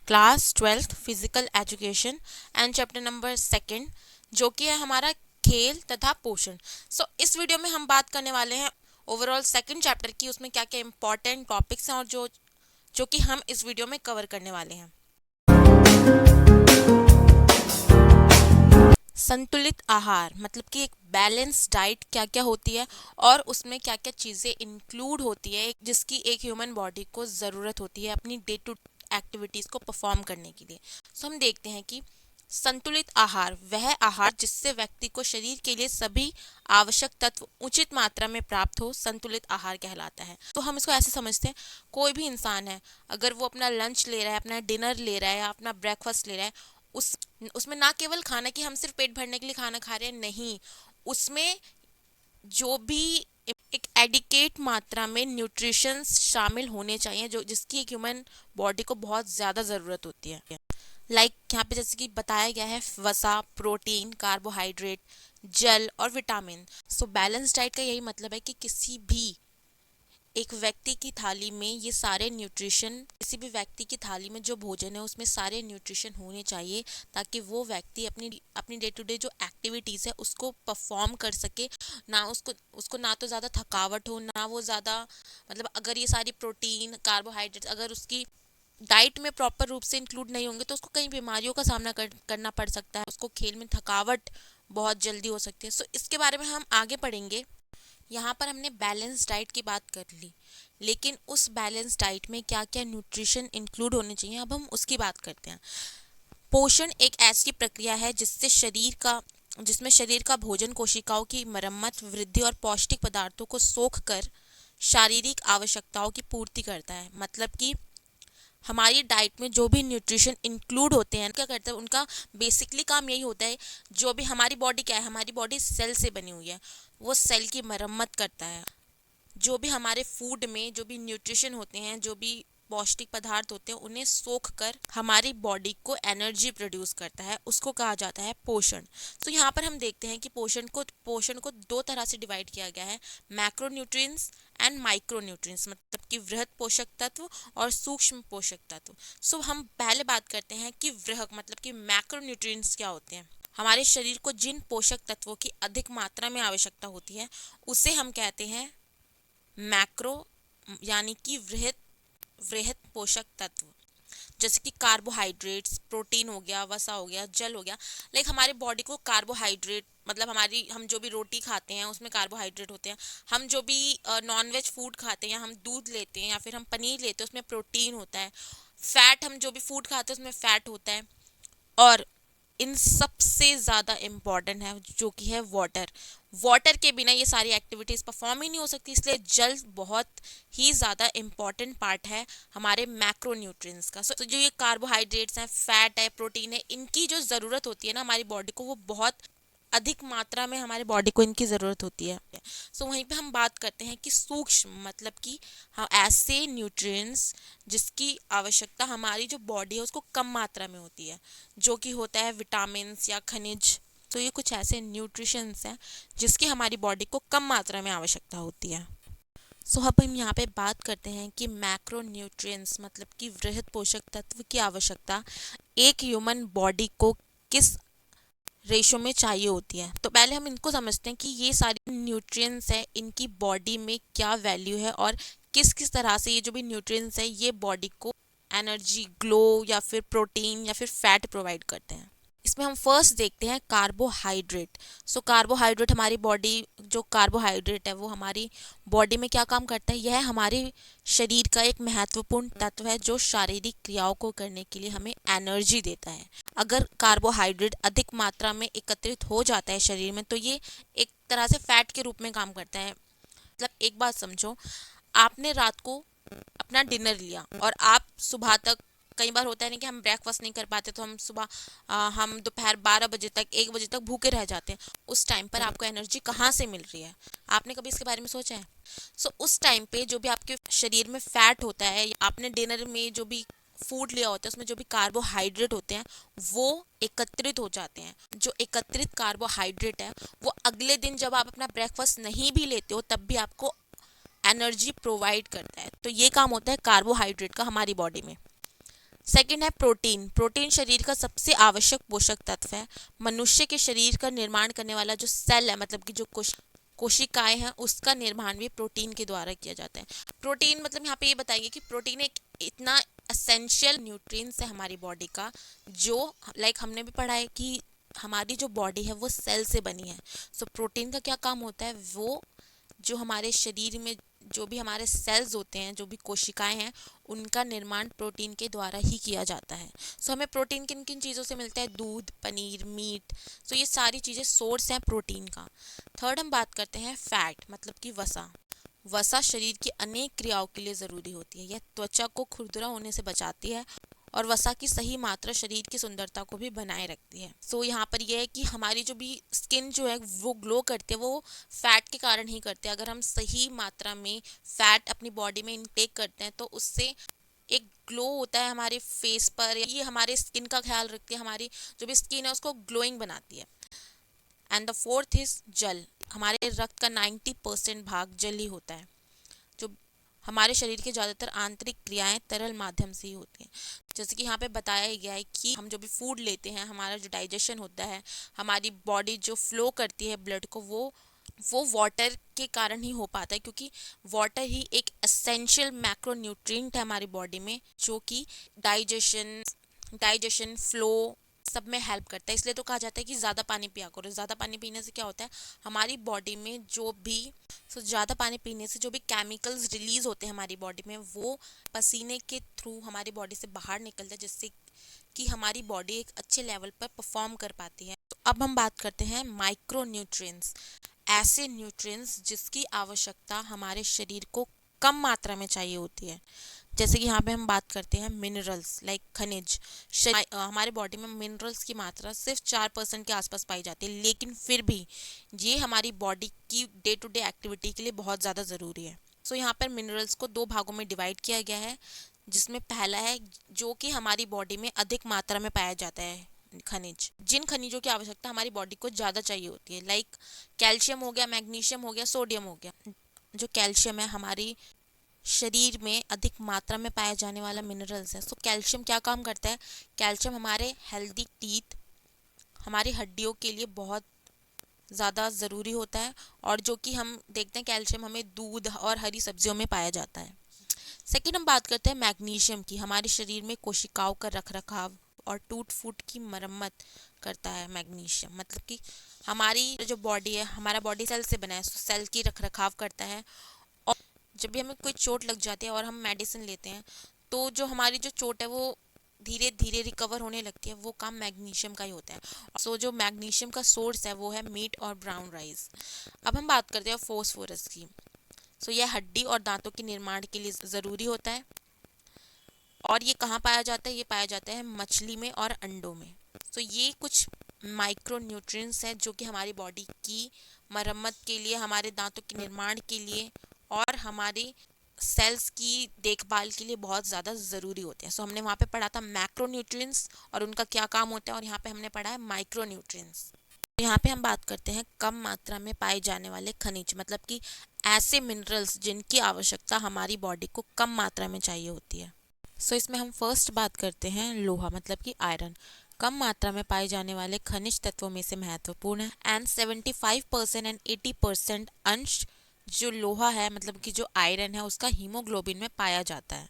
Class 12th physical education and chapter number 2 जो कि है हमारा खेल तथा पोषण। इस वीडियो में हम बात करने वाले हैं ओवरऑल सेकंड चैप्टर की, उसमें क्या क्या इंपॉर्टेंट टॉपिक्स हैं और जो जो कि हम इस वीडियो में कवर करने वाले हैं। संतुलित आहार मतलब कि एक बैलेंस डाइट क्या क्या होती है और उसमें क्या क्या चीज़ें इंक्लूड होती है जिसकी एक ह्यूमन बॉडी को ज़रूरत होती है अपनी डे टू एक्टिविटीज़ को परफॉर्म करने के लिए। हम देखते हैं कि संतुलित आहार वह आहार जिससे व्यक्ति को शरीर के लिए सभी आवश्यक तत्व उचित मात्रा में प्राप्त हो, संतुलित आहार कहलाता है। तो हम इसको ऐसे समझते हैं, कोई भी इंसान है अगर वो अपना लंच ले रहा है, अपना डिनर ले रहा है या अपना ब्रेकफास्ट ले रहा है, उस उसमें ना केवल खाना कि हम सिर्फ पेट भरने के लिए खाना खा रहे हैं, नहीं, उसमें जो भी एक एडिकेट मात्रा में न्यूट्रिशंस शामिल होने चाहिए जो जिसकी एक ह्यूमन बॉडी को बहुत ज़्यादा ज़रूरत होती है। यहाँ पे जैसे कि बताया गया है, वसा, प्रोटीन, कार्बोहाइड्रेट, जल और विटामिन। बैलेंस डाइट का यही मतलब है कि किसी भी एक व्यक्ति की थाली में ये सारे न्यूट्रिशन, किसी भी व्यक्ति की थाली में जो भोजन है उसमें सारे न्यूट्रिशन होने चाहिए ताकि वो व्यक्ति अपनी अपनी डे टू डे जो एक्टिविटीज़ है उसको परफॉर्म कर सके। ना उसको उसको ना तो ज़्यादा थकावट हो, ना वो ज़्यादा, मतलब अगर ये सारी प्रोटीन, कार्बोहाइड्रेट अगर उसकी डाइट में प्रॉपर रूप से इंक्लूड नहीं होंगे तो उसको कई बीमारियों का सामना करना पड़ सकता है, उसको खेल में थकावट बहुत जल्दी हो सकती है। इसके बारे में हम आगे पढ़ेंगे। यहाँ पर हमने बैलेंस डाइट की बात कर ली, लेकिन उस बैलेंस डाइट में क्या क्या न्यूट्रिशन इंक्लूड होने चाहिए अब हम उसकी बात करते हैं। पोषण एक ऐसी प्रक्रिया है जिसमें शरीर का भोजन कोशिकाओं की मरम्मत, वृद्धि और पौष्टिक पदार्थों को सोख कर शारीरिक आवश्यकताओं की पूर्ति करता है। मतलब कि हमारी डाइट में जो भी न्यूट्रिशन इंक्लूड होते हैं, क्या करते हैं, उनका बेसिकली काम यही होता है, जो भी हमारी बॉडी क्या है, हमारी बॉडी सेल से बनी हुई है, वो सेल की मरम्मत करता है। जो भी हमारे फूड में जो भी न्यूट्रिशन होते हैं, जो भी पौष्टिक पदार्थ होते हैं, उन्हें सोख कर हमारी बॉडी को एनर्जी प्रोड्यूस करता है, उसको कहा जाता है पोषण। यहाँ पर हम देखते हैं कि पोषण को दो तरह से डिवाइड किया गया है, macro nutrients and micro nutrients, मतलब कि वृहद पोषक तत्व और सूक्ष्म पोषक तत्व। हम पहले बात करते हैं कि वृहद मतलब कि मैक्रो न्यूट्रिएंट्स क्या होते हैं। हमारे शरीर को जिन पोषक तत्वों की अधिक मात्रा में आवश्यकता होती है उसे हम कहते हैं मैक्रो, यानी कि वृहद वृहद पोषक तत्व, जैसे कि कार्बोहाइड्रेट्स, प्रोटीन हो गया, वसा हो गया, जल हो गया। हमारे बॉडी को कार्बोहाइड्रेट मतलब हम जो भी रोटी खाते हैं उसमें कार्बोहाइड्रेट होते हैं, हम जो भी नॉन वेज फूड खाते हैं, हम दूध लेते हैं या फिर हम पनीर लेते हैं, उसमें प्रोटीन होता है। फैट, हम जो भी फूड खाते हैं उसमें फैट होता है। और इन सबसे ज़्यादा इम्पॉर्टेंट है जो कि है वाटर। वाटर के बिना ये सारी एक्टिविटीज़ परफॉर्म ही नहीं हो सकती, इसलिए जल बहुत ही ज़्यादा इम्पॉर्टेंट पार्ट है हमारे मैक्रो न्यूट्रिएंट्स का। जो ये कार्बोहाइड्रेट्स हैं, फैट है, प्रोटीन है, इनकी जो ज़रूरत होती है ना हमारी बॉडी को, वो बहुत अधिक मात्रा में हमारे बॉडी को इनकी ज़रूरत होती है। वहीं पे हम बात करते हैं कि सूक्ष्म मतलब कि हाँ, ऐसे न्यूट्रिएंट्स जिसकी आवश्यकता हमारी जो बॉडी है उसको कम मात्रा में होती है, जो कि होता है विटामिन्स या खनिज। ये कुछ ऐसे न्यूट्रिशंस हैं जिसकी हमारी बॉडी को कम मात्रा में आवश्यकता होती है। अब हम यहाँ पे बात करते हैं कि मैक्रो न्यूट्रिएंट्स मतलब कि वृहद पोषक तत्व की आवश्यकता एक ह्यूमन बॉडी को किस रेशो में चाहिए होती है। तो पहले हम इनको समझते हैं कि ये सारी न्यूट्रिएंट्स है, इनकी बॉडी में क्या वैल्यू है और किस किस तरह से ये जो भी न्यूट्रिएंट्स है ये बॉडी को एनर्जी, ग्लो या फिर प्रोटीन या फिर फैट प्रोवाइड करते हैं। इसमें हम फर्स्ट देखते हैं कार्बोहाइड्रेट। कार्बोहाइड्रेट हमारी बॉडी, जो कार्बोहाइड्रेट है वो हमारी बॉडी में क्या काम करता है, यह हमारे शरीर का एक महत्वपूर्ण तत्व है जो शारीरिक क्रियाओं को करने के लिए हमें एनर्जी देता है। अगर कार्बोहाइड्रेट अधिक मात्रा में एकत्रित हो जाता है शरीर में तो ये एक तरह से फैट के रूप में काम करता है। मतलब एक बात समझो, आपने रात को अपना डिनर लिया और आप सुबह तक, कई बार होता है ना कि हम ब्रेकफास्ट नहीं कर पाते तो हम दोपहर 12 बजे तक, 1 बजे तक भूखे रह जाते हैं। उस टाइम पर आपको एनर्जी कहाँ से मिल रही है, आपने कभी इसके बारे में सोचा है? उस टाइम पे जो भी आपके शरीर में फैट होता है, आपने डिनर में जो भी फूड लिया होता है उसमें जो भी कार्बोहाइड्रेट होते हैं वो एकत्रित हो जाते हैं। जो एकत्रित कार्बोहाइड्रेट है वो अगले दिन जब आप अपना ब्रेकफास्ट नहीं भी लेते हो तब भी आपको एनर्जी प्रोवाइड करता है। तो ये काम होता है कार्बोहाइड्रेट का हमारी बॉडी में। सेकंड है प्रोटीन। प्रोटीन शरीर का सबसे आवश्यक पोषक तत्व है। मनुष्य के शरीर का निर्माण करने वाला जो सेल है, मतलब कि जो कोशिकाएं हैं, उसका निर्माण भी प्रोटीन के द्वारा किया जाता है। प्रोटीन मतलब यहाँ पे ये बताएंगे कि प्रोटीन एक इतना असेंशियल न्यूट्रिएंट्स है हमारी बॉडी का, जो हमने भी पढ़ा है कि हमारी जो बॉडी है वो सेल से बनी है। सो प्रोटीन का क्या काम होता है, वो जो हमारे शरीर में जो भी हमारे सेल्स होते हैं, जो भी कोशिकाएं हैं, उनका निर्माण प्रोटीन के द्वारा ही किया जाता है। सो हमें प्रोटीन किन किन चीज़ों से मिलता है, दूध, पनीर, मीट। सो ये सारी चीज़ें सोर्स हैं प्रोटीन का। थर्ड हम बात करते हैं फैट, मतलब कि वसा। वसा शरीर की अनेक क्रियाओं के लिए ज़रूरी होती है। यह त्वचा को खुरदरा होने से बचाती है और वसा की सही मात्रा शरीर की सुंदरता को भी बनाए रखती है। सो यहाँ पर यह है कि हमारी जो भी स्किन जो है वो ग्लो करती है, वो फैट के कारण ही करते हैं। अगर हम सही मात्रा में फैट अपनी बॉडी में इनटेक करते हैं तो उससे एक ग्लो होता है हमारे फेस पर। ये हमारे स्किन का ख्याल रखती है, हमारी जो भी स्किन है उसको ग्लोइंग बनाती है। एंड द फोर्थ इज जल। हमारे रक्त का 90% भाग जल ही होता है। जो हमारे शरीर की ज़्यादातर आंतरिक क्रियाएं तरल माध्यम से ही होती हैं। जैसे कि यहाँ पे बताया ही गया है कि हम जो भी फूड लेते हैं, हमारा जो डाइजेशन होता है, हमारी बॉडी जो फ्लो करती है ब्लड को, वो वाटर के कारण ही हो पाता है, क्योंकि वाटर ही एक एसेंशियल मैक्रोन्यूट्रिएंट है हमारी बॉडी में, जो कि डाइजेशन डाइजेशन फ्लो सब में हेल्प करता है। इसलिए तो कहा जाता है कि ज़्यादा पानी पिया करो। ज़्यादा पानी पीने से क्या होता है, हमारी बॉडी में जो भी ज़्यादा पानी पीने से जो भी केमिकल्स रिलीज होते हैं हमारी बॉडी में, वो पसीने के थ्रू हमारी बॉडी से बाहर निकलता है, जिससे कि हमारी बॉडी एक अच्छे लेवल पर परफॉर्म कर पाती है। तो अब हम बात करते हैं माइक्रो न्यूट्रिएंट्स। ऐसे न्यूट्रिएंट्स जिसकी आवश्यकता हमारे शरीर को कम मात्रा में चाहिए होती है। जैसे कि यहाँ पे हम बात करते हैं मिनरल्स, लाइक खनिज। हमारे बॉडी में मिनरल्स की मात्रा सिर्फ 4% के आसपास पाई जाती है, लेकिन फिर भी ये हमारी बॉडी की डे टू डे एक्टिविटी के लिए बहुत ज़्यादा ज़रूरी है। सो यहाँ पर मिनरल्स को दो भागों में डिवाइड किया गया है, जिसमें पहला है जो कि हमारी बॉडी में अधिक मात्रा में पाया जाता है खनिज। जिन खनिजों की आवश्यकता हमारी बॉडी को ज़्यादा चाहिए होती है, लाइक कैल्शियम हो गया, मैग्नीशियम हो गया, सोडियम हो गया। जो कैल्शियम है हमारी शरीर में अधिक मात्रा में पाया जाने वाला मिनरल्स है। सो कैल्शियम क्या काम करता है, कैल्शियम हमारे हेल्दी टीथ, हमारी हड्डियों के लिए बहुत ज़्यादा ज़रूरी होता है, और जो कि हम देखते हैं कैल्शियम हमें दूध और हरी सब्जियों में पाया जाता है। सेकेंड हम बात करते हैं मैग्नीशियम की। हमारे शरीर में कोशिकाओं का रखरखाव और टूट फूट की मरम्मत करता है मैग्नीशियम। मतलब कि हमारी जो बॉडी है, हमारा बॉडी सेल से बना है, सेल की रखरखाव करता है। और जब भी हमें कोई चोट लग जाती है और हम मेडिसिन लेते हैं, तो जो हमारी जो चोट है वो धीरे धीरे रिकवर होने लगती है, वो काम मैग्नीशियम का ही होता है। सो जो मैग्नीशियम का सोर्स है वो है मीट और ब्राउन राइस। अब हम बात करते हैं फोस्फोरस की। सो यह हड्डी और दांतों के निर्माण के लिए ज़रूरी होता है। और ये कहाँ पाया जाता है, ये पाया जाता है मछली में और अंडों में। सो ये कुछ माइक्रो न्यूट्रिएंट्स हैं जो कि हमारी बॉडी की मरम्मत के लिए, हमारे दांतों के निर्माण के लिए और हमारे सेल्स की देखभाल के लिए बहुत ज़्यादा ज़रूरी होते हैं। सो हमने वहाँ पे पढ़ा था मैक्रो न्यूट्रिएंट्स और उनका क्या काम होता है, और यहाँ पे हमने पढ़ा है माइक्रो न्यूट्रिएंट्स। यहाँ पे हम बात करते हैं कम मात्रा में पाए जाने वाले खनिज, मतलब कि ऐसे मिनरल्स जिनकी आवश्यकता हमारी बॉडी को कम मात्रा में चाहिए होती है। सो इसमें हम फर्स्ट बात करते हैं लोहा, मतलब कि आयरन। कम मात्रा में पाए जाने वाले खनिज तत्वों में से महत्वपूर्ण है। एंड 75% एंड 80% अंश जो लोहा है, मतलब कि जो आयरन है, उसका हीमोग्लोबिन में पाया जाता है।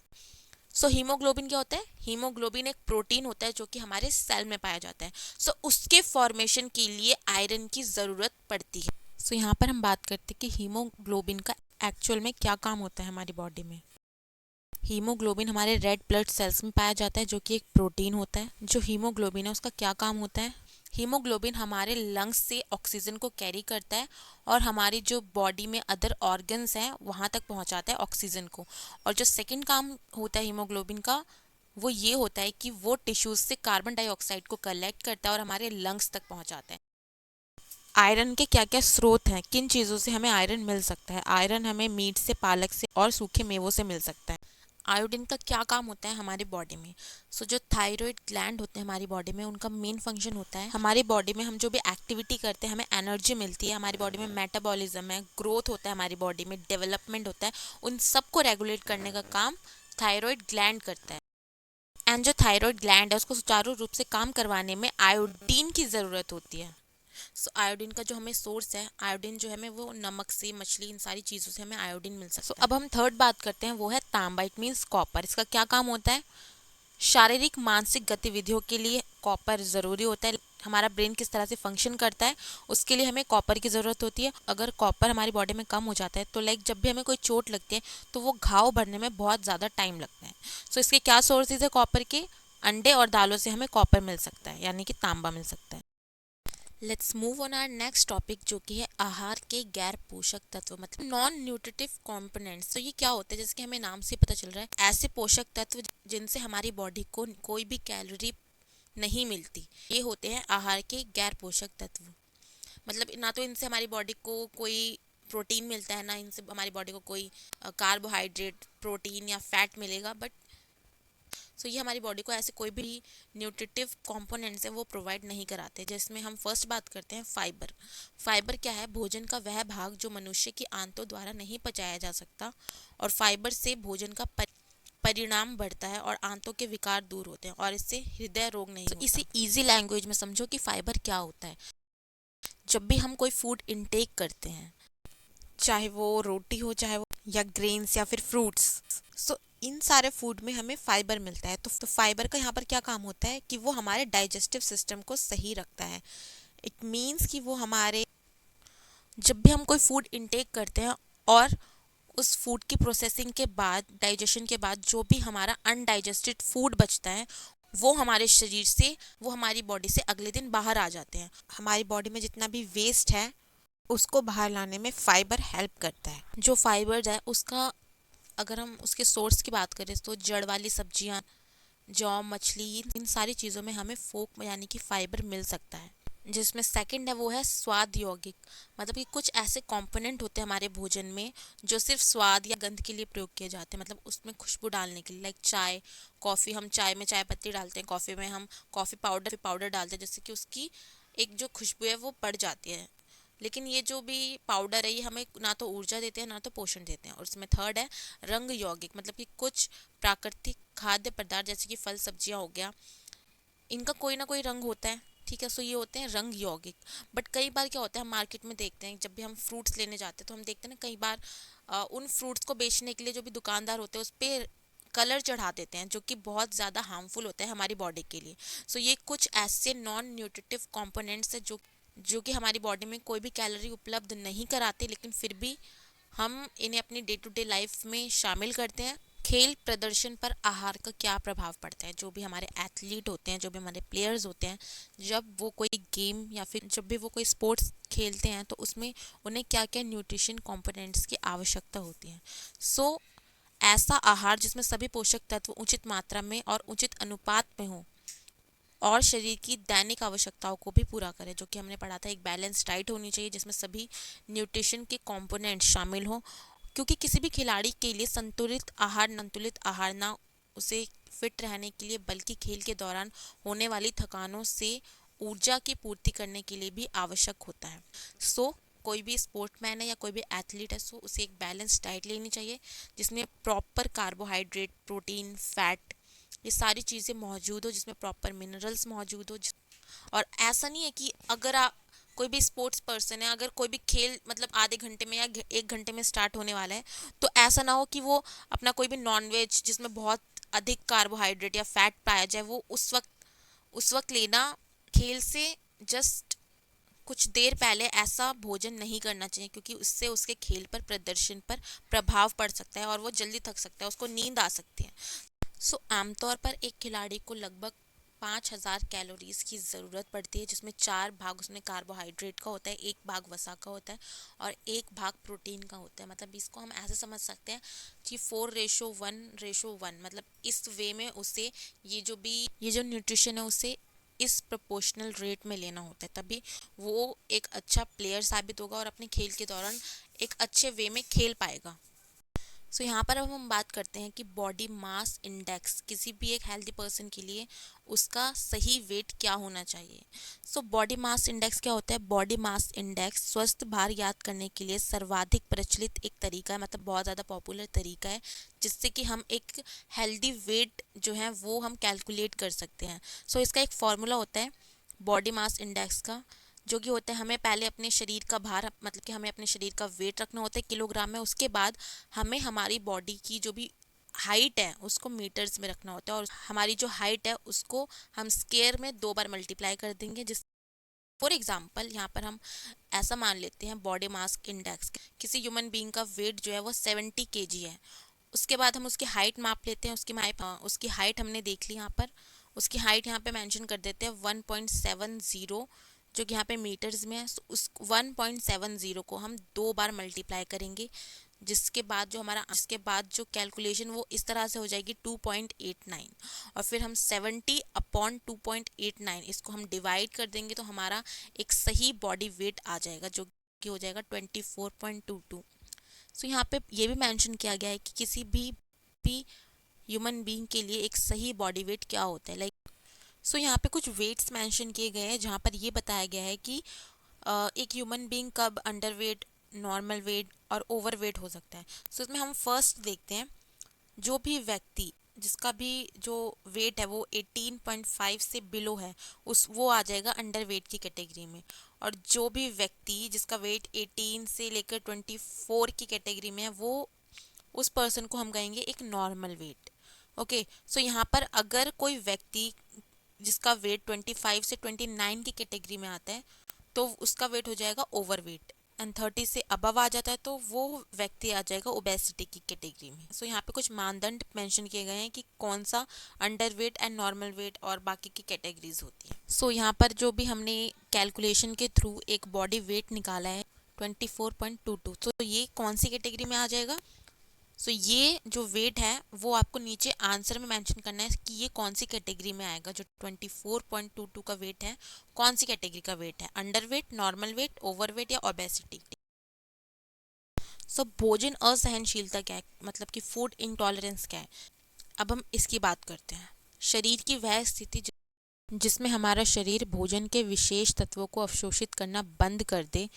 सो हीमोग्लोबिन क्या होता है, हीमोग्लोबिन एक प्रोटीन होता है जो कि हमारे सेल में पाया जाता है। सो उसके फॉर्मेशन के लिए आयरन की ज़रूरत पड़ती है। सो यहाँ पर हम बात करते हैं कि हीमोग्लोबिन का एक्चुअल में क्या काम होता है हमारी बॉडी में। हीमोग्लोबिन हमारे रेड ब्लड सेल्स में पाया जाता है, जो कि एक प्रोटीन होता है। जो हीमोग्लोबिन है उसका क्या काम होता है, हीमोग्लोबिन हमारे लंग्स से ऑक्सीजन को कैरी करता है और हमारी जो बॉडी में अदर ऑर्गन्स हैं वहाँ तक पहुँचाता है ऑक्सीजन को। और जो सेकंड काम होता है हीमोग्लोबिन का, वो ये होता है कि वो टिश्यूज से कार्बन डाइऑक्साइड को कलेक्ट करता है और हमारे लंग्स तक पहुँचाता है। आयरन के क्या क्या स्रोत हैं, किन चीज़ों से हमें आयरन मिल सकता है। आयरन हमें मीट से, पालक से और सूखे मेवों से मिल सकता है। आयोडीन का क्या काम होता है हमारी बॉडी में। जो थायराइड ग्लैंड होते हैं हमारी बॉडी में, उनका मेन फंक्शन होता है हमारी बॉडी में हम जो भी एक्टिविटी करते हैं हमें एनर्जी मिलती है, हमारी बॉडी में मेटाबॉलिज्म है, ग्रोथ होता है हमारी बॉडी में, डेवलपमेंट होता है, उन सबको रेगुलेट करने का काम थायराइड ग्लैंड करता है। एंड जो थायराइड ग्लैंड है उसको सुचारू रूप से काम करवाने में आयोडीन की ज़रूरत होती है। सो आयोडीन का जो हमें सोर्स है, आयोडीन जो है हमें वो नमक से, मछली, इन सारी चीज़ों से हमें आयोडीन मिल सकता है। अब हम थर्ड बात करते हैं, वो है तांबा, इट मीन्स कॉपर। इसका क्या काम होता है? शारीरिक मानसिक गतिविधियों के लिए कॉपर ज़रूरी होता है। हमारा ब्रेन किस तरह से फंक्शन करता है उसके लिए हमें कॉपर की ज़रूरत होती है। अगर कॉपर हमारी बॉडी में कम हो जाता है तो लाइक जब भी हमें कोई चोट लगती है तो वो घाव भरने में बहुत ज़्यादा टाइम लगता है। सो इसके क्या सोर्सेज है कॉपर के? अंडे और दालों से हमें कॉपर मिल सकता है, यानी कि तांबा मिल सकता है। Let's move on our next topic, जो कि है आहार के गैर पोषक तत्व, मतलब नॉन न्यूट्रिटिव कंपोनेंट्स। तो ये क्या होते हैं? जैसे कि हमें नाम से पता चल रहा है, ऐसे पोषक तत्व जिनसे हमारी बॉडी को कोई भी कैलोरी नहीं मिलती, ये होते हैं आहार के गैर पोषक तत्व। मतलब ना तो इनसे हमारी बॉडी को कोई प्रोटीन मिलता है, ना इनसे हमारी बॉडी को कोई कार्बोहाइड्रेट, प्रोटीन या फैट मिलेगा, बट सो ये हमारी बॉडी को ऐसे कोई भी न्यूट्रिटिव कंपोनेंट्स है वो प्रोवाइड नहीं कराते। जिसमें हम फर्स्ट बात करते हैं फाइबर। फाइबर क्या है? भोजन का वह भाग जो मनुष्य की आंतों द्वारा नहीं पचाया जा सकता, और फाइबर से भोजन का परिणाम बढ़ता है और आंतों के विकार दूर होते हैं और इससे हृदय रोग नहीं होता। इसी इजी लैंग्वेज में समझो कि फाइबर क्या होता है। जब भी हम कोई फूड इनटेक करते हैं, चाहे वो रोटी हो, चाहे वो या ग्रेन्स या फिर फ्रूट्स, सो इन सारे फूड में हमें फाइबर मिलता है। तो फाइबर का यहाँ पर क्या काम होता है कि वो हमारे डाइजेस्टिव सिस्टम को सही रखता है। इट मीन्स कि वो हमारे, जब भी हम कोई फूड इनटेक करते हैं और उस फूड की प्रोसेसिंग के बाद, डाइजेशन के बाद जो भी हमारा अनडाइजेस्टेड फूड बचता है वो हमारे शरीर से, वो हमारी बॉडी से अगले दिन बाहर आ जाते हैं। हमारी बॉडी में जितना भी वेस्ट है उसको बाहर लाने में फाइबर हेल्प करता है। जो फाइबर है उसका, अगर हम उसके सोर्स की बात करें तो जड़ वाली सब्जियां, जौ, मछली, इन सारी चीज़ों में हमें फोक यानी कि फाइबर मिल सकता है। जिसमें सेकंड है वो है स्वाद यौगिक। मतलब कि कुछ ऐसे कंपोनेंट होते हैं हमारे भोजन में जो सिर्फ स्वाद या गंध के लिए प्रयोग किए जाते हैं, मतलब उसमें खुशबू डालने के लिए। लाइक चाय, कॉफ़ी, हम चाय में चाय पत्ती डालते हैं, कॉफ़ी में हम कॉफ़ी पाउडर डालते हैं, जिससे कि उसकी एक जो खुशबू है वो बढ़ जाती है। लेकिन ये जो भी पाउडर है ये हमें ना तो ऊर्जा देते हैं ना तो पोषण देते हैं। और इसमें थर्ड है रंग यौगिक। मतलब कि कुछ प्राकृतिक खाद्य पदार्थ जैसे कि फल सब्जियां हो गया, इनका कोई ना कोई रंग होता है, ठीक है। सो ये होते हैं रंग यौगिक। बट कई बार क्या होता है, हम मार्केट में देखते हैं, जब भी हम फ्रूट्स लेने जाते हैं तो हम देखते हैं ना, कई बार उन फ्रूट्स को बेचने के लिए जो भी दुकानदार होते हैं उस पर कलर चढ़ा देते हैं, जो कि बहुत ज़्यादा हार्मफुल होता है हमारी बॉडी के लिए। सो ये कुछ ऐसे नॉन न्यूट्रिटिव कंपोनेंट्स है जो कि हमारी बॉडी में कोई भी कैलोरी उपलब्ध नहीं कराते, लेकिन फिर भी हम इन्हें अपनी डे टू डे लाइफ में शामिल करते हैं। खेल प्रदर्शन पर आहार का क्या प्रभाव पड़ता है? जो भी हमारे एथलीट होते हैं, जो भी हमारे प्लेयर्स होते हैं, जब वो कोई गेम या फिर जब भी वो कोई स्पोर्ट्स खेलते हैं तो उसमें उन्हें क्या क्या न्यूट्रिशन कंपोनेंट्स की आवश्यकता होती है। सो ऐसा आहार जिसमें सभी पोषक तत्व उचित मात्रा में और उचित अनुपात में हो और शरीर की दैनिक आवश्यकताओं को भी पूरा करे, जो कि हमने पढ़ा था। एक बैलेंस डाइट होनी चाहिए जिसमें सभी न्यूट्रिशन के कंपोनेंट शामिल हों, क्योंकि किसी भी खिलाड़ी के लिए संतुलित आहार ना उसे फिट रहने के लिए, बल्कि खेल के दौरान होने वाली थकानों से ऊर्जा की पूर्ति करने के लिए भी आवश्यक होता है। सो कोई भी स्पोर्टमैन है या कोई भी एथलीट है, सो उसे एक बैलेंस डाइट लेनी चाहिए जिसमें प्रॉपर कार्बोहाइड्रेट, प्रोटीन, फैट, ये सारी चीज़ें मौजूद हो, जिसमें प्रॉपर मिनरल्स मौजूद हो। और ऐसा नहीं है कि अगर आप कोई भी स्पोर्ट्स पर्सन है, अगर कोई भी खेल मतलब आधे घंटे में या 1 घंटे में स्टार्ट होने वाला है, तो ऐसा ना हो कि वो अपना कोई भी नॉनवेज जिसमें बहुत अधिक कार्बोहाइड्रेट या फैट पाया जाए वो उस वक्त लेना। खेल से जस्ट कुछ देर पहले ऐसा भोजन नहीं करना चाहिए, क्योंकि उससे उसके खेल पर, प्रदर्शन पर प्रभाव पड़ सकता है और वो जल्दी थक सकता है, उसको नींद आ सकती है। सो आमतौर पर एक खिलाड़ी को लगभग 5,000 कैलोरीज की ज़रूरत पड़ती है, जिसमें 4 भाग उसमें कार्बोहाइड्रेट का होता है, 1 भाग वसा का होता है और 1 भाग प्रोटीन का होता है। मतलब इसको हम ऐसे समझ सकते हैं कि 4:1:1, मतलब इस वे में उसे ये जो न्यूट्रिशन है उसे इस प्रोपोर्शनल रेट में लेना होता है, तभी वो एक अच्छा प्लेयर साबित होगा और अपने खेल के दौरान एक अच्छे वे में खेल पाएगा। सो यहाँ पर अब हम बात करते हैं कि बॉडी मास इंडेक्स किसी भी एक हेल्दी पर्सन के लिए उसका सही वेट क्या होना चाहिए। सो बॉडी मास इंडेक्स क्या होता है? बॉडी मास इंडेक्स स्वस्थ भार याद करने के लिए सर्वाधिक प्रचलित एक तरीका है, मतलब बहुत ज़्यादा पॉपुलर तरीका है, जिससे कि हम एक हेल्दी वेट जो है वो हम कैलकुलेट कर सकते हैं। सो इसका एक फॉर्मूला होता है बॉडी मास इंडेक्स का, जो कि होता है हमें पहले अपने शरीर का भार, मतलब कि हमें अपने शरीर का वेट रखना होता है किलोग्राम में। उसके बाद हमें हमारी बॉडी की जो भी हाइट है उसको मीटर्स में रखना होता है, और हमारी जो हाइट है उसको हम स्क्वायर में 2 बार मल्टीप्लाई कर देंगे। जिस फॉर एग्जाम्पल यहाँ पर हम ऐसा मान लेते हैं बॉडी मास इंडेक्स, किसी ह्यूमन बीइंग का वेट जो है वो 70 kg है। उसके बाद हम उसकी हाइट माप लेते हैं, उसकी हाइट हमने देख ली यहाँ पर। उसकी हाइट यहाँ पे मेंशन कर देते हैं 1.70, जो कि यहाँ पे मीटर्स में है। उस 1.70 को हम 2 बार मल्टीप्लाई करेंगे, जिसके बाद जो कैलकुलेशन वो इस तरह से हो जाएगी 2.89, और फिर हम 70/2.89 इसको हम डिवाइड कर देंगे, तो हमारा एक सही बॉडी वेट आ जाएगा, जो कि हो जाएगा 24.22। सो यहाँ पे ये भी मेंशन किया गया है कि किसी भी ह्यूमन बीइंग के लिए एक सही बॉडी वेट क्या होता है। सो यहाँ पे कुछ वेट्स मेंशन किए गए हैं, जहाँ पर ये बताया गया है कि एक ह्यूमन बीइंग कब अंडर वेट, नॉर्मल वेट और ओवर वेट हो सकता है। सो इसमें हम फर्स्ट देखते हैं, जो भी व्यक्ति जिसका भी जो वेट है वो 18.5 से बिलो है, उस वो आ जाएगा अंडर वेट की कैटेगरी में। और जो भी व्यक्ति जिसका वेट 18 से लेकर 24 की कैटेगरी में है, वो उस पर्सन को हम कहेंगे एक नॉर्मल वेट। ओके, सो यहाँ पर अगर कोई व्यक्ति जिसका वेट 25 से 29 की कैटेगरी में आता है, तो उसका वेट हो जाएगा ओवर वेट। एंड 30 से अबव आ जाता है तो वो व्यक्ति आ जाएगा ओबेसिटी की कैटेगरी में। सो यहाँ पे कुछ मानदंड मेंशन किए गए हैं कि कौन सा under weight and normal weight और बाकी की कैटेगरीज होती है। सो यहाँ पर जो भी हमने कैलकुलेशन के थ्रू एक बॉडी वेट निकाला है 24.22, तो ये कौन सी कैटेगरी में आ जाएगा? सो ये जो वेट है वो आपको नीचे आंसर में मेंशन करना है कि ये कौन सी कैटेगरी में आएगा। जो 24.22 का वेट है, कौन सी कैटेगरी का वेट है? Under weight, normal weight, over weight या ओबेसिटी। सो भोजन असहनशीलता क्या है, मतलब कि फूड इंटॉलरेंस क्या है? अब हम इसकी बात करते हैं। शरीर की वह स्थिति जिसमें हमारा शरीर भोजन के विशेष तत्वों को अवशोषित करना बंद कर दे,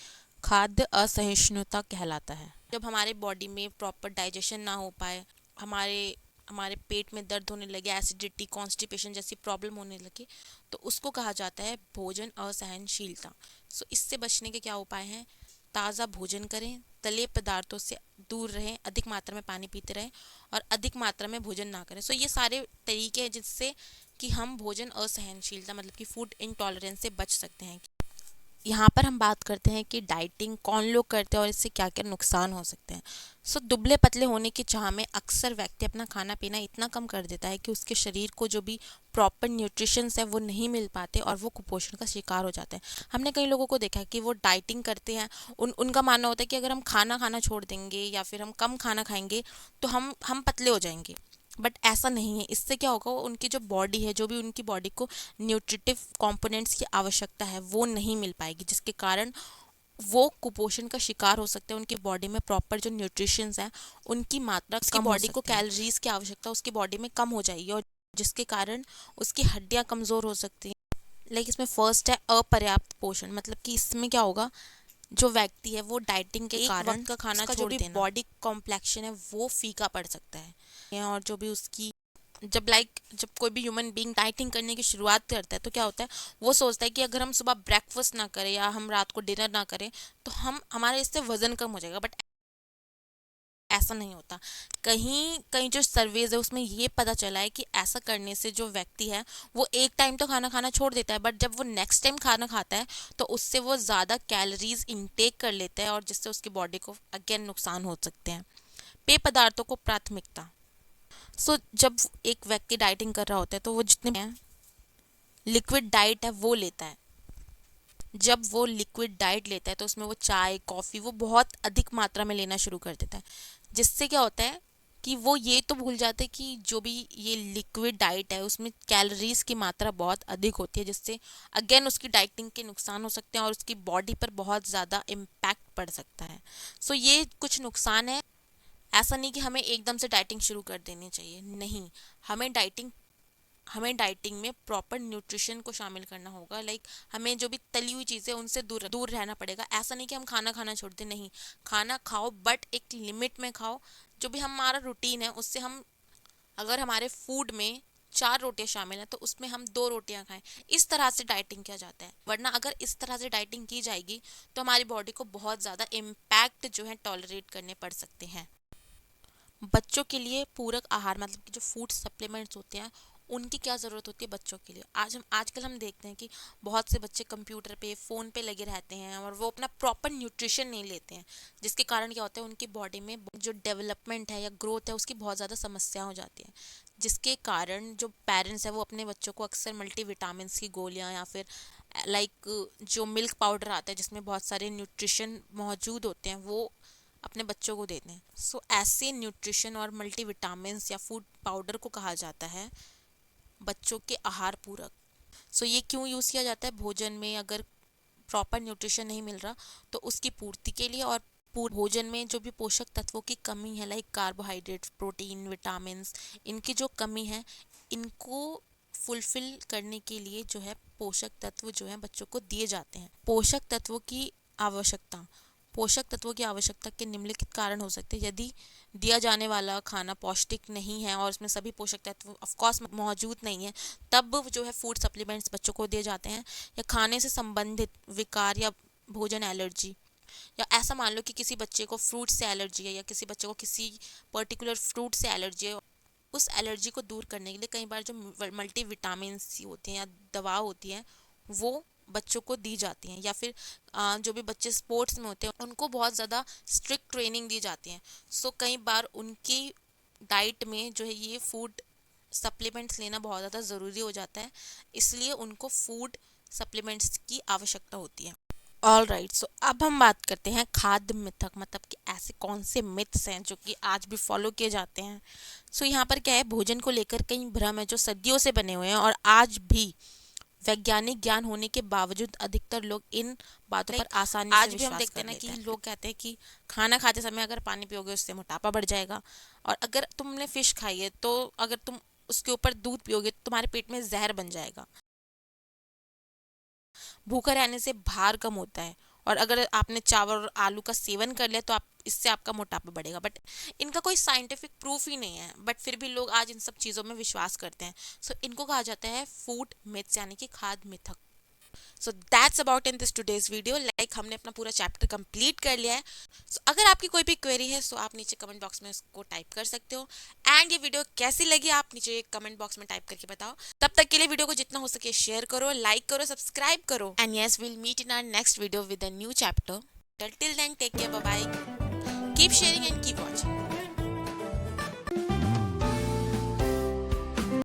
खाद्य असहिष्णुता कहलाता है। जब हमारे बॉडी में प्रॉपर डाइजेशन ना हो पाए, हमारे हमारे पेट में दर्द होने लगे, एसिडिटी, कॉन्स्टिपेशन जैसी प्रॉब्लम होने लगे, तो उसको कहा जाता है भोजन असहनशीलता। सो इससे बचने के क्या उपाय हैं? ताज़ा भोजन करें, तले पदार्थों से दूर रहें, अधिक मात्रा में पानी पीते रहें और अधिक मात्रा में भोजन ना करें। सो ये सारे तरीके हैं जिससे कि हम भोजन असहनशीलता, मतलब कि फूड इंटॉलरेंस से बच सकते हैं। यहाँ पर हम बात करते हैं कि डाइटिंग कौन लोग करते हैं और इससे क्या क्या नुकसान हो सकते हैं। सो दुबले पतले होने की चाह में अक्सर व्यक्ति अपना खाना पीना इतना कम कर देता है कि उसके शरीर को जो भी प्रॉपर न्यूट्रिशंस है वो नहीं मिल पाते और वो कुपोषण का शिकार हो जाते हैं। हमने कई लोगों को देखा है कि वो डाइटिंग करते हैं, उनका मानना होता है कि अगर हम खाना खाना छोड़ देंगे या फिर हम कम खाना खाएंगे तो हम पतले हो जाएंगे। बट ऐसा नहीं है। इससे क्या होगा, उनकी जो बॉडी है, जो भी उनकी बॉडी को न्यूट्रिटिव कंपोनेंट्स की आवश्यकता है वो नहीं मिल पाएगी, जिसके कारण वो कुपोषण का शिकार हो सकते हैं। उनकी बॉडी में प्रॉपर जो न्यूट्रिशंस है उनकी मात्रा उसकी कम बॉडी को कैलोरीज की आवश्यकता उसकी बॉडी में कम हो जाएगी, और जिसके कारण उसकी हड्डियां कमज़ोर हो सकती हैं। लाइक इसमें फर्स्ट है अपर्याप्त पोषण, मतलब कि इसमें क्या होगा, जो व्यक्ति है वो डाइटिंग के कारण वक्त का खाना छोड़ देना, जो भी बॉडी कॉम्प्लेक्शन है वो फीका पड़ सकता है। और जो भी उसकी जब कोई भी ह्यूमन बीइंग डाइटिंग करने की शुरुआत करता है तो क्या होता है, वो सोचता है कि अगर हम सुबह ब्रेकफास्ट ना करें या हम रात को डिनर ना करें तो हम हमारे इससे वजन कम हो जाएगा। बट ऐसा नहीं होता। कहीं कहीं जो सर्वेज है उसमें ये पता चला है कि ऐसा करने से जो व्यक्ति है वो एक टाइम तो खाना खाना छोड़ देता है, बट जब वो नेक्स्ट टाइम खाना खाता है तो उससे वो ज़्यादा कैलोरीज इनटेक कर लेता है, और जिससे उसकी बॉडी को अगेन नुकसान हो सकते हैं। पेय पदार्थों को प्राथमिकता। जब एक व्यक्ति डाइटिंग कर रहा होता है तो वो जितने लिक्विड डाइट है वो लेता है। जब वो लिक्विड डाइट लेता है तो उसमें वो चाय, कॉफ़ी वो बहुत अधिक मात्रा में लेना शुरू कर देता है, जिससे क्या होता है कि वो ये तो भूल जाते हैं कि जो भी ये लिक्विड डाइट है उसमें कैलोरीज की मात्रा बहुत अधिक होती है, जिससे अगेन उसकी डाइटिंग के नुकसान हो सकते हैं और उसकी बॉडी पर बहुत ज़्यादा इम्पैक्ट पड़ सकता है। ये कुछ नुकसान है। ऐसा नहीं कि हमें एकदम से डाइटिंग शुरू कर देनी चाहिए, नहीं। हमें डाइटिंग हमें डाइटिंग में प्रॉपर न्यूट्रिशन को शामिल करना होगा। लाइक हमें जो भी तली हुई चीज़ें उनसे दूर दूर रहना पड़ेगा। ऐसा नहीं कि हम खाना खाना छोड़ दें, नहीं, खाना खाओ बट एक लिमिट में खाओ। जो भी हमारा रूटीन है उससे हम, अगर हमारे फूड में 4 रोटियां शामिल हैं तो उसमें हम 2 रोटियां खाएं। इस तरह से डाइटिंग किया जाता है। वरना अगर इस तरह से डाइटिंग की जाएगी तो हमारी बॉडी को बहुत ज़्यादा इम्पैक्ट जो है टॉलरेट करने पड़ सकते हैं। बच्चों के लिए पूरक आहार मतलब कि जो फूड सप्लीमेंट्स होते हैं उनकी क्या ज़रूरत होती है बच्चों के लिए। आजकल हम देखते हैं कि बहुत से बच्चे कंप्यूटर पे फ़ोन पे लगे रहते हैं और वो अपना प्रॉपर न्यूट्रिशन नहीं लेते हैं, जिसके कारण क्या होता है उनकी बॉडी में जो डेवलपमेंट है या ग्रोथ है उसकी बहुत ज़्यादा समस्या हो जाती है। जिसके कारण जो पेरेंट्स हैं वो अपने बच्चों को अक्सर मल्टीविटामिन्स की गोलियां या फिर लाइक जो मिल्क पाउडर आता है जिसमें बहुत सारे न्यूट्रिशन मौजूद होते हैं वो अपने बच्चों को देते हैं। सो ऐसे न्यूट्रिशन और मल्टीविटामिन्स या फूड पाउडर को कहा जाता है बच्चों के आहार पूरक। सो ये क्यों यूज़ किया जाता है भोजन में, अगर प्रॉपर न्यूट्रिशन नहीं मिल रहा तो उसकी पूर्ति के लिए। और भोजन में जो भी पोषक तत्वों की कमी है लाइक कार्बोहाइड्रेट, प्रोटीन, विटामिन्स, इनकी जो कमी है इनको फुलफिल करने के लिए जो है पोषक तत्व जो है बच्चों को दिए जाते हैं। आवश्यकता पोषक तत्वों की आवश्यकता के निम्नलिखित कारण हो सकते हैं। यदि दिया जाने वाला खाना पौष्टिक नहीं है और उसमें सभी पोषक तत्व ऑफ कोर्स मौजूद नहीं है, तब जो है फूड सप्लीमेंट्स बच्चों को दिए जाते हैं। या खाने से संबंधित विकार या भोजन एलर्जी, या ऐसा मान लो कि किसी बच्चे को फ्रूट से एलर्जी है या किसी बच्चे को किसी पर्टिकुलर फ्रूट से एलर्जी है। उस एलर्जी को दूर करने के लिए कई बार जो मल्टी विटामिन होते हैं या दवा होती है वो बच्चों को दी जाती हैं। या फिर जो भी बच्चे स्पोर्ट्स में होते हैं उनको बहुत ज़्यादा स्ट्रिक्ट ट्रेनिंग दी जाती है। सो कई बार उनकी डाइट में जो है ये फूड सप्लीमेंट्स लेना बहुत ज़्यादा ज़रूरी हो जाता है, इसलिए उनको फूड सप्लीमेंट्स की आवश्यकता होती है। ऑल राइट, सो अब हम बात करते हैं खाद्य मिथक, मतलब कि ऐसे कौन से मिथ्स हैं जो कि आज भी फॉलो किए जाते हैं। सो यहाँ पर क्या है, भोजन को लेकर कई भ्रम है जो सदियों से बने हुए हैं और आज भी वैज्ञानिक ज्ञान होने के बावजूद अधिकतर लोग इन बातों पर आसानी से आज भी हम विश्वास देखते कर हैं ना लेते कि हैं। लोग कहते हैं कि खाना खाते समय अगर पानी पियोगे उससे मोटापा बढ़ जाएगा, और अगर तुमने फिश खाई है तो अगर तुम उसके ऊपर दूध पियोगे तो तुम्हारे पेट में जहर बन जाएगा। भूखा रहने से भार कम होता है, और अगर आपने चावल और आलू का सेवन कर लिया तो आप इससे आपका मोटापा बढ़ेगा। बट इनका कोई साइंटिफिक प्रूफ ही नहीं है, बट फिर भी लोग आज इन सब चीज़ों में विश्वास करते हैं। सो इनको कहा जाता है फूड मिथ्स यानी कि खाद्य मिथक। So that's about in this today's video. Like हमने अपना पूरा चैप्टर कंप्लीट कर लिया है। सो अगर आपकी कोई भी क्वेरी है सो आप नीचे कमेंट बॉक्स में उसको टाइप कर सकते हो। एंड ये वीडियो कैसी लगी आप नीचे कमेंट बॉक्स में टाइप करके बताओ। तब तक के लिए वीडियो को जितना हो सके शेयर करो, लाइक करो, सब्सक्राइब करो। And yes, will meet in our next video with a new chapter. Till then take care, bye bye, keep sharing and keep watching.